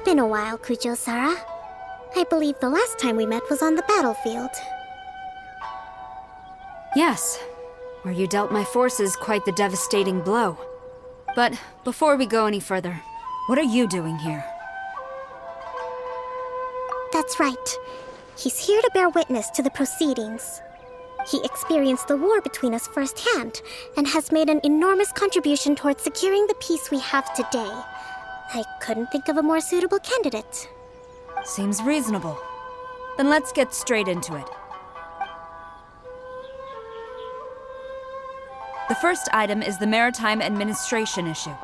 been a while, Kujo-Sara. I believe the last time we met was on the battlefield. Yes, where you dealt my forces quite the devastating blow. But before we go any further, what are you doing here? That's right. He's here to bear witness to the proceedings. He experienced the war between us firsthand, and has made an enormous contribution towards securing the peace we have today. I couldn't think of a more suitable candidate. Seems reasonable. Then let's get straight into it. The first item is the maritime administration issue.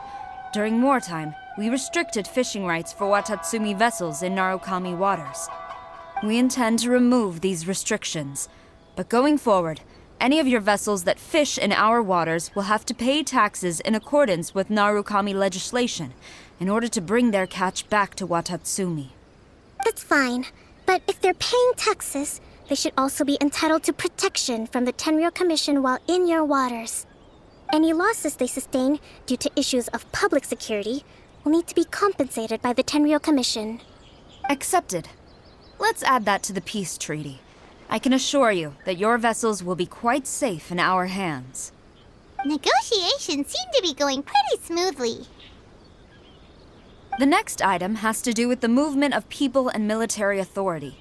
During wartime, we restricted fishing rights for Watatsumi vessels in Narukami waters. We intend to remove these restrictions, but going forward, any of your vessels that fish in our waters will have to pay taxes in accordance with Narukami legislation in order to bring their catch back to Watatsumi. That's fine, but if they're paying taxes, they should also be entitled to protection from the Tenryou Commission while in your waters. Any losses they sustain due to issues of public security will need to be compensated by the Tenryou Commission. Accepted. Let's add that to the peace treaty. I can assure you that your vessels will be quite safe in our hands. Negotiations seem to be going pretty smoothly. The next item has to do with the movement of people and military authority.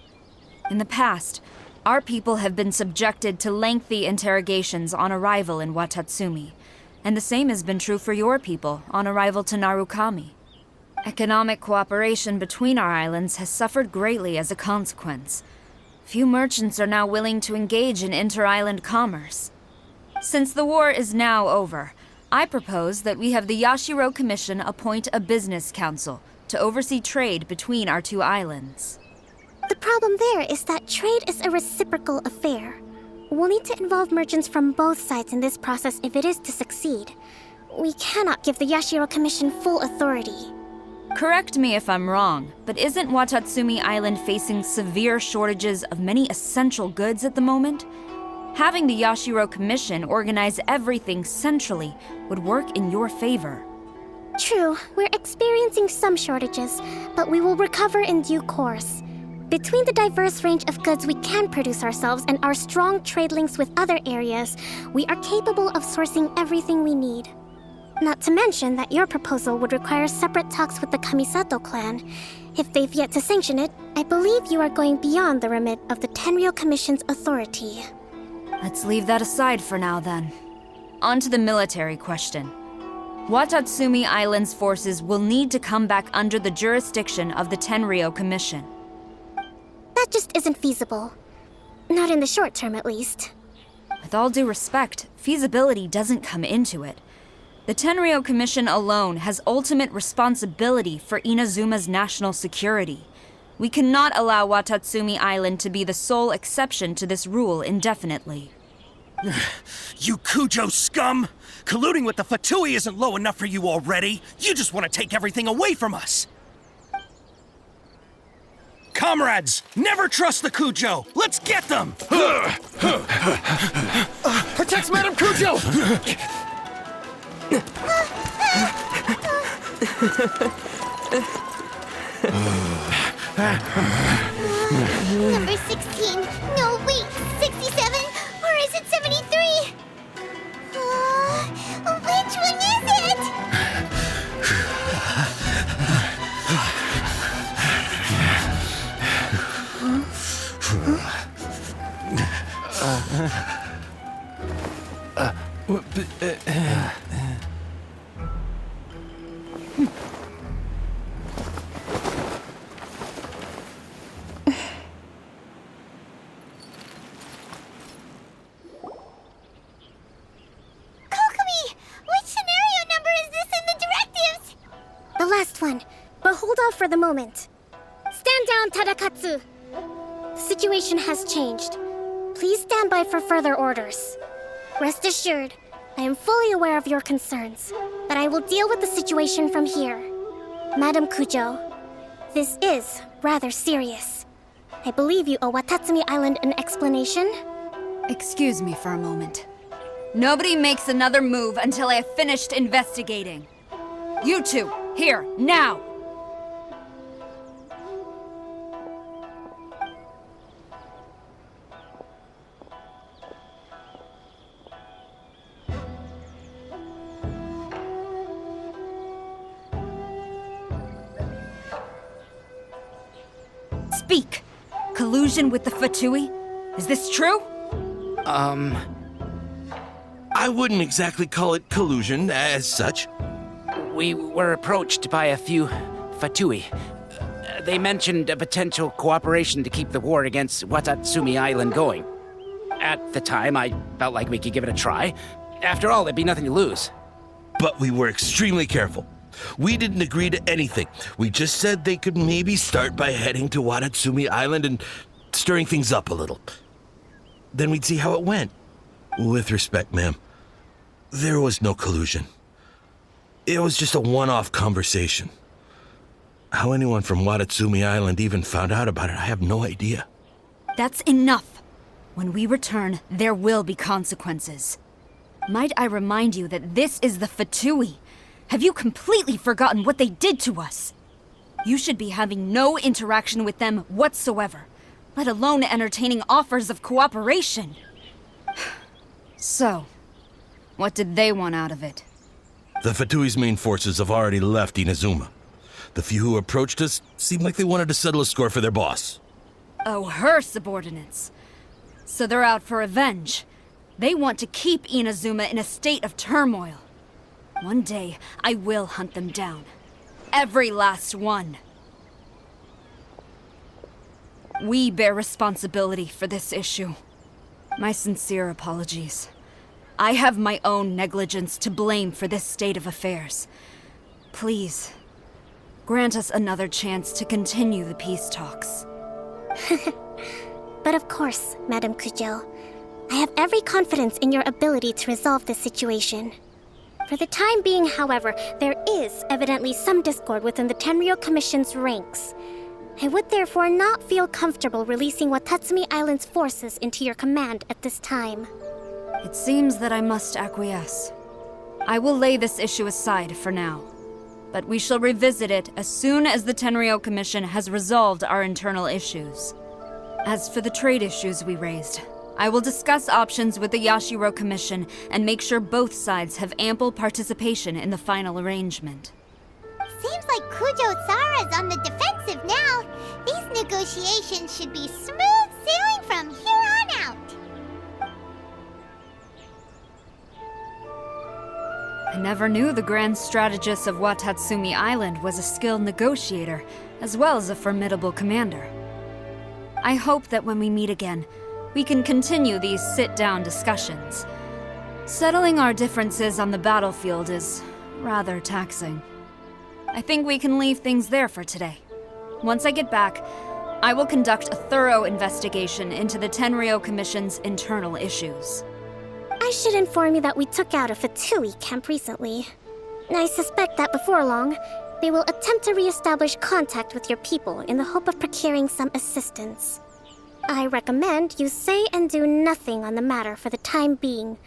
In the past, our people have been subjected to lengthy interrogations on arrival in Watatsumi, and the same has been true for your people on arrival to Narukami. Economic cooperation between our islands has suffered greatly as a consequence. Few merchants are now willing to engage in inter-island commerce. Since the war is now over, I propose that we have the Yashiro Commission appoint a business council to oversee trade between our two islands. The problem there is that trade is a reciprocal affair. We'll need to involve merchants from both sides in this process if it is to succeed. We cannot give the Yashiro Commission full authority. Correct me if I'm wrong, but isn't Watatsumi Island facing severe shortages of many essential goods at the moment? Having the Yashiro Commission organize everything centrally would work in your favor. True, we're experiencing some shortages, but we will recover in due course. Between the diverse range of goods we can produce ourselves and our strong trade links with other areas, we are capable of sourcing everything we need. Not to mention that your proposal would require separate talks with the Kamisato clan. If they've yet to sanction it, I believe you are going beyond the remit of the Tenryou Commission's authority. Let's leave that aside for now, then. On to the military question. Watatsumi Island's forces will need to come back under the jurisdiction of the Tenryou Commission. That just isn't feasible. Not in the short term, at least. With all due respect, feasibility doesn't come into it. The Tenryou Commission alone has ultimate responsibility for Inazuma's national security. We cannot allow Watatsumi Island to be the sole exception to this rule indefinitely. You Kujo scum! Colluding with the Fatui isn't low enough for you already. You just want to take everything away from us. Comrades, never trust the Kujo! Let's get them! Protect Madame Kujo! Number 16. No, wait. 67? Or is it 73? Which one is it? The last one, but hold off for the moment. Stand down, Tadakatsu! The situation has changed. Please stand by for further orders. Rest assured, I am fully aware of your concerns, but I will deal with the situation from here. Madam Kujo, this is rather serious. I believe you owe Watatsumi Island an explanation. Excuse me for a moment. Nobody makes another move until I have finished investigating. You two, here, now! Speak! Collusion with the Fatui? Is this true? I wouldn't exactly call it collusion as such. We were approached by a few Fatui. They mentioned a potential cooperation to keep the war against Watatsumi Island going. At the time, I felt like we could give it a try. After all, there'd be nothing to lose. But we were extremely careful. We didn't agree to anything. We just said they could maybe start by heading to Watatsumi Island and stirring things up a little. Then we'd see how it went. With respect, ma'am, there was no collusion. It was just a one-off conversation. How anyone from Watatsumi Island even found out about it, I have no idea. That's enough. When we return, there will be consequences. Might I remind you that this is the Fatui? Have you completely forgotten what they did to us? You should be having no interaction with them whatsoever, let alone entertaining offers of cooperation. So, what did they want out of it? The Fatui's main forces have already left Inazuma. The few who approached us seemed like they wanted to settle a score for their boss. Oh, her subordinates. So they're out for revenge. They want to keep Inazuma in a state of turmoil. One day, I will hunt them down. Every last one. We bear responsibility for this issue. My sincere apologies. I have my own negligence to blame for this state of affairs. Please, grant us another chance to continue the peace talks. But of course, Madame Kujo, I have every confidence in your ability to resolve this situation. For the time being, however, there is evidently some discord within the Tenryou Commission's ranks. I would therefore not feel comfortable releasing Watatsumi Island's forces into your command at this time. It seems that I must acquiesce. I will lay this issue aside for now, but we shall revisit it as soon as the Tenryou Commission has resolved our internal issues. As for the trade issues we raised, I will discuss options with the Yashiro Commission and make sure both sides have ample participation in the final arrangement. Seems like Kujo-Sara's on the defensive now. These negotiations should be smooth sailing from here on out. I never knew the grand strategist of Watatsumi Island was a skilled negotiator, as well as a formidable commander. I hope that when we meet again, we can continue these sit-down discussions. Settling our differences on the battlefield is rather taxing. I think we can leave things there for today. Once I get back, I will conduct a thorough investigation into the Tenryou Commission's internal issues. I should inform you that we took out a Fatui camp recently. I suspect that before long, they will attempt to re-establish contact with your people in the hope of procuring some assistance. I recommend you say and do nothing on the matter for the time being,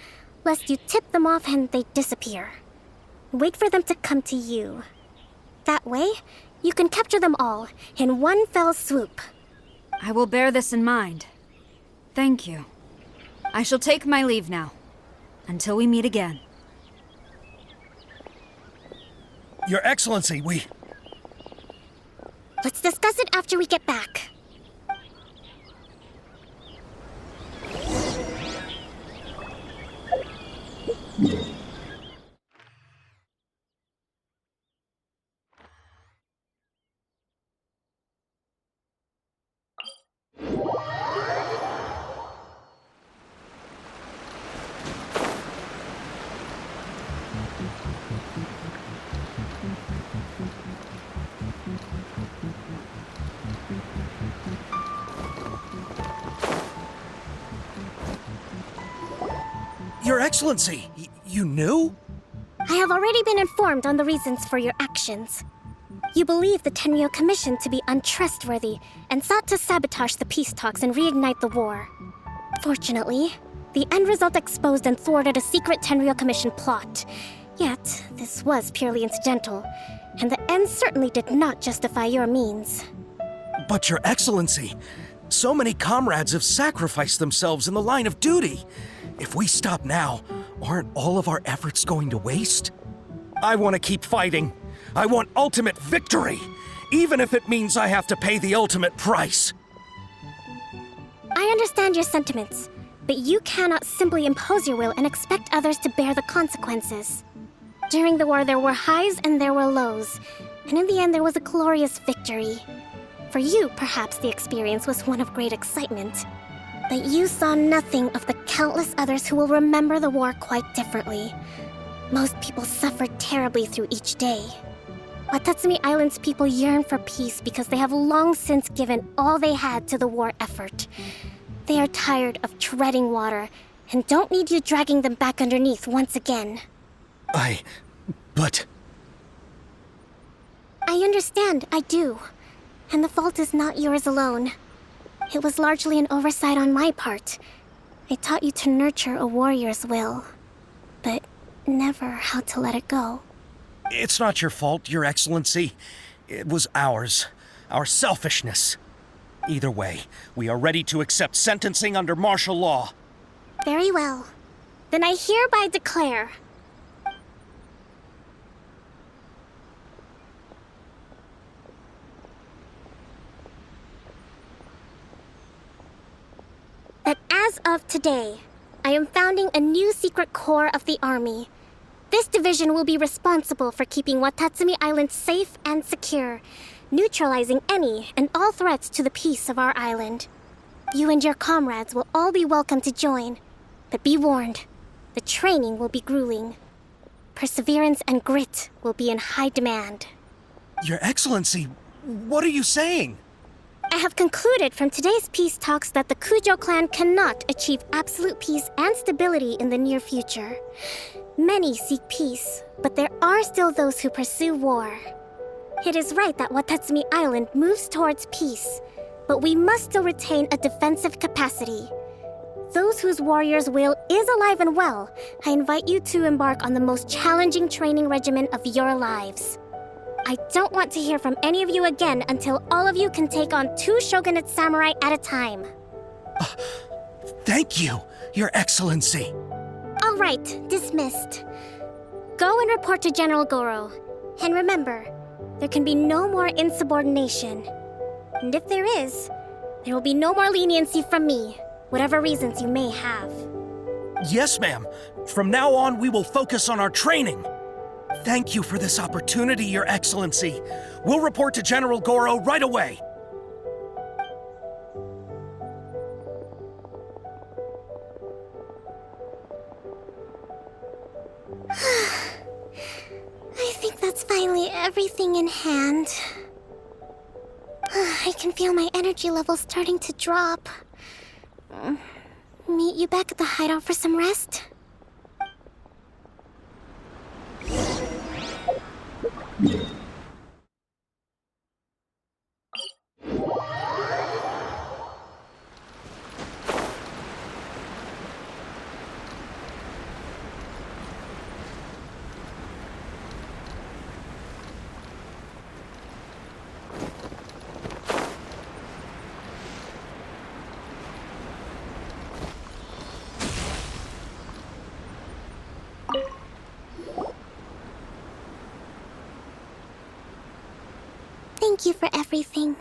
lest you tip them off and they disappear. Wait for them to come to you. That way, you can capture them all in one fell swoop. I will bear this in mind. Thank you. I shall take my leave now. Until we meet again. Your Excellency, Let's discuss it after we get back. Your Excellency, you knew? I have already been informed on the reasons for your actions. You believe the Tenryou Commission to be untrustworthy and sought to sabotage the peace talks and reignite the war. Fortunately, the end result exposed and thwarted a secret Tenryou Commission plot. Yet, this was purely incidental, and the end certainly did not justify your means. But Your Excellency, so many comrades have sacrificed themselves in the line of duty. If we stop now, aren't all of our efforts going to waste? I want to keep fighting. I want ultimate victory. even if it means I have to pay the ultimate price. I understand your sentiments, but you cannot simply impose your will and expect others to bear the consequences. During the war, there were highs and there were lows, and in the end, there was a glorious victory. For you, perhaps the experience was one of great excitement, but you saw nothing of the countless others who will remember the war quite differently. Most people suffered terribly through each day. Watatsumi Island's people yearn for peace because they have long since given all they had to the war effort. They are tired of treading water and don't need you dragging them back underneath once again. But... I understand, I do. And the fault is not yours alone. It was largely an oversight on my part. I taught you to nurture a warrior's will, but never how to let it go. It's not your fault, Your Excellency. It was ours. Our selfishness. Either way, we are ready to accept sentencing under martial law. Very well. Then I hereby declare... that as of today, I am founding a new secret corps of the army. This division will be responsible for keeping Watatsumi Island safe and secure, neutralizing any and all threats to the peace of our island. You and your comrades will all be welcome to join, but be warned, the training will be grueling. Perseverance and grit will be in high demand. Your Excellency, what are you saying? I have concluded from today's peace talks that the Kujo clan cannot achieve absolute peace and stability in the near future. Many seek peace, but there are still those who pursue war. It is right that Watatsumi Island moves towards peace, but we must still retain a defensive capacity. Those whose warrior's will is alive and well, I invite you to embark on the most challenging training regimen of your lives. I don't want to hear from any of you again until all of you can take on 2 shogunate samurai at a time. Thank you, Your Excellency. All right, dismissed. Go and report to General Goro. And remember, there can be no more insubordination. And if there is, there will be no more leniency from me, whatever reasons you may have. Yes, ma'am. From now on, we will focus on our training. Thank you for this opportunity, Your Excellency. We'll report to General Goro right away. I think that's finally everything in hand. I can feel my energy levels starting to drop. Meet you back at the hideout for some rest? Thank you for everything.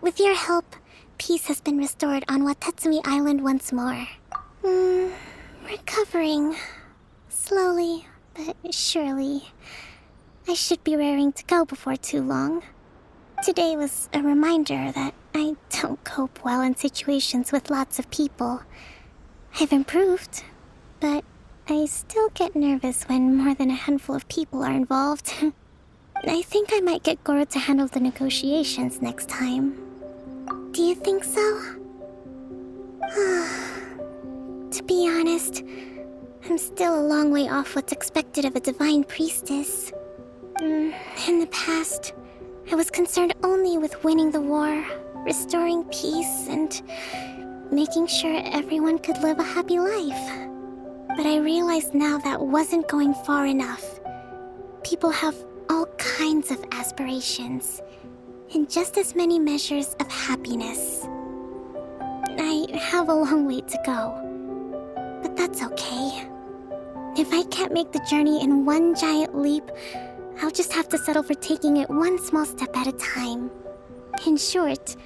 With your help, peace has been restored on Watatsumi Island once more. Recovering. Slowly, but surely. I should be raring to go before too long. Today was a reminder that I don't cope well in situations with lots of people. I've improved, but I still get nervous when more than a handful of people are involved. I think I might get Goro to handle the negotiations next time. Do you think so? To be honest, I'm still a long way off what's expected of a divine priestess. In the past, I was concerned only with winning the war, restoring peace, and making sure everyone could live a happy life. But I realized now that wasn't going far enough. People have all kinds of aspirations, and just as many measures of happiness. I have a long way to go, but that's okay. If I can't make the journey in one giant leap, I'll just have to settle for taking it one small step at a time. In short,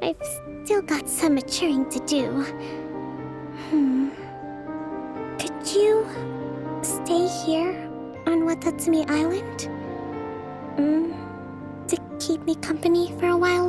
I've still got some maturing to do. Could you stay here on Watatsumi Island? To keep me company for a while